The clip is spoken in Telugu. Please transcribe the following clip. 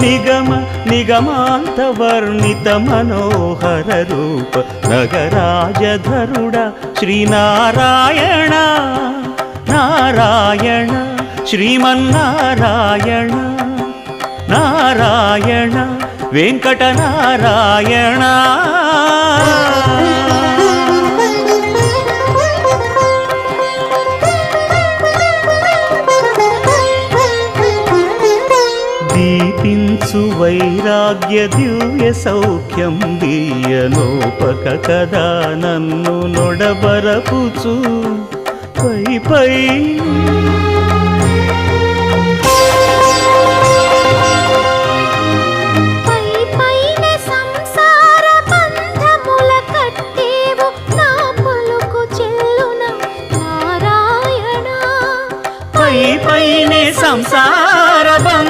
నిగమ నిగమాంత వర్ణిత మనోహర రూప నగరాజధరుడ శ్రీనారాయణ నారాయణ శ్రీమన్నారాయణ నారాయణ వెంకటనారాయణ. దీపించు వైరాగ్య దివ్య సౌఖ్యం దీయనోపక కదా నన్ను నొడబరపుచు పై పై